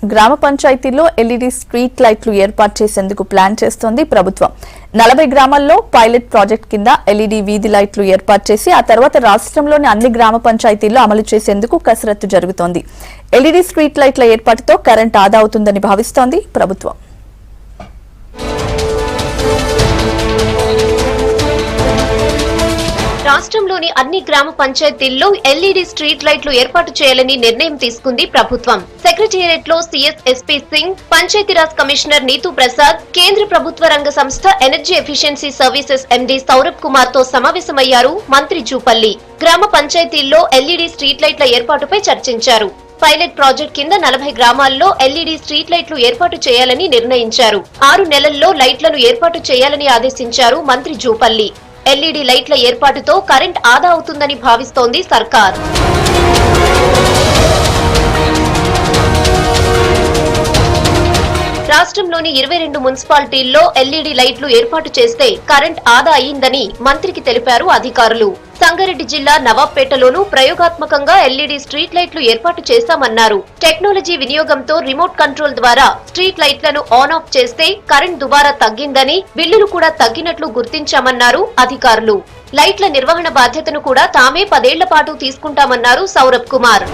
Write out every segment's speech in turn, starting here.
గ్రామ పంచాయతీల్లో LED street లైట్లు ఏర్పాటు చేసేందుకు ప్లాన్ చేస్తోంది ప్రభుత్వం. 40 గ్రామాల్లో పైలట్ ప్రాజెక్ట్ కింద ఎల్ఈడీ వీధి లైట్లు ఏర్పాటు చేసి ఆ తర్వాత రాష్ట్రంలోని అన్ని గ్రామ పంచాయతీల్లో అమలు చేసేందుకు కసరత్తు జరుగుతోంది. ఎల్ఈడీ స్ట్రీట్ లైట్ల ఏర్పాటుతో కరెంట్ ఆదా అవుతుందని భావిస్తోంది ప్రభుత్వం. రాష్ట్రంలోని అన్ని గ్రామ పంచాయతీల్లో ఎల్ఈడీ స్ట్రీట్ లైట్లు ఏర్పాటు చేయాలని నిర్ణయం తీసుకుంది ప్రభుత్వం. సెక్రటేరియట్ లో సీఎస్ ఎస్పీ సింగ్, పంచాయతీరాజ్ కమిషనర్ నీతూ ప్రసాద్, కేంద్ర ప్రభుత్వ రంగ సంస్థ energy efficiency services MD Saurabh Kumar తో సమావేశమయ్యారు మంత్రి జూపల్లి. గ్రామ పంచాయతీల్లో ఎల్ఈడీ స్ట్రీట్ లైట్ల ఏర్పాటుపై చర్చించారు. పైలట్ ప్రాజెక్ట్ కింద 40 గ్రామాల్లో ఎల్ఈడీ స్ట్రీట్ లైట్లు ఏర్పాటు చేయాలని నిర్ణయించారు. 6 నెలల్లో లైట్లను ఏర్పాటు చేయాలని ఆదేశించారు మంత్రి జూపల్లి. ఎల్ఈడీ లైట్ల ఏర్పాటుతో కరెంట్ ఆదా అవుతుందని భావిస్తోంది సర్కార్. రాష్ట్రంలోని 22 మున్సిపాలిటీల్లో ఎల్ఈడీ లైట్లు ఏర్పాటు చేస్తే కరెంట్ ఆదా అయిందని మంత్రికి తెలిపారు అధికారులు. సంగారెడ్డి జిల్లా నవాబ్పేటలోనూ ప్రయోగాత్మకంగా ఎల్ఈడీ స్ట్రీట్ లైట్లు ఏర్పాటు చేశామన్నారు. టెక్నాలజీ వినియోగంతో రిమోట్ కంట్రోల్ ద్వారా స్ట్రీట్ లైట్లను ఆన్ ఆఫ్ చేస్తే కరెంట్ దుబారా తగ్గిందని, బిల్లులు కూడా తగ్గినట్లు గుర్తించామన్నారు అధికారులు. లైట్ల నిర్వహణ బాధ్యతను కూడా తామే 10 ఏళ్ల పాటు తీసుకుంటామన్నారు సౌరభ్ కుమార్.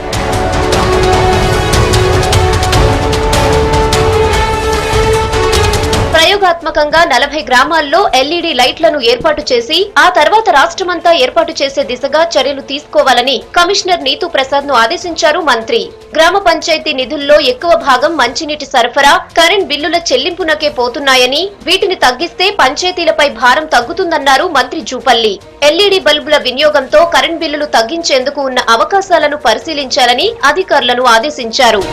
ప్రయోగాత్మకంగా 40 గ్రామాల్లో ఎల్ఈడీ లైట్లను ఏర్పాటు చేసి ఆ తర్వాత రాష్ట్రమంతా ఏర్పాటు చేసే దిశగా చర్యలు తీసుకోవాలని కమిషనర్ నీతూ ప్రసాద్ ను ఆదేశించారు మంత్రి. గ్రామ పంచాయతీ నిధుల్లో ఎక్కువ భాగం మంచినీటి సరఫరా, కరెంట్ బిల్లుల చెల్లింపునకే పోతున్నాయని, వీటిని తగ్గిస్తే పంచాయతీలపై భారం తగ్గుతుందన్నారు మంత్రి జూపల్లి. ఎల్ఈడీ బల్బుల వినియోగంతో కరెంట్ బిల్లులు తగ్గించేందుకు ఉన్న అవకాశాలను పరిశీలించాలని అధికారులను ఆదేశించారు.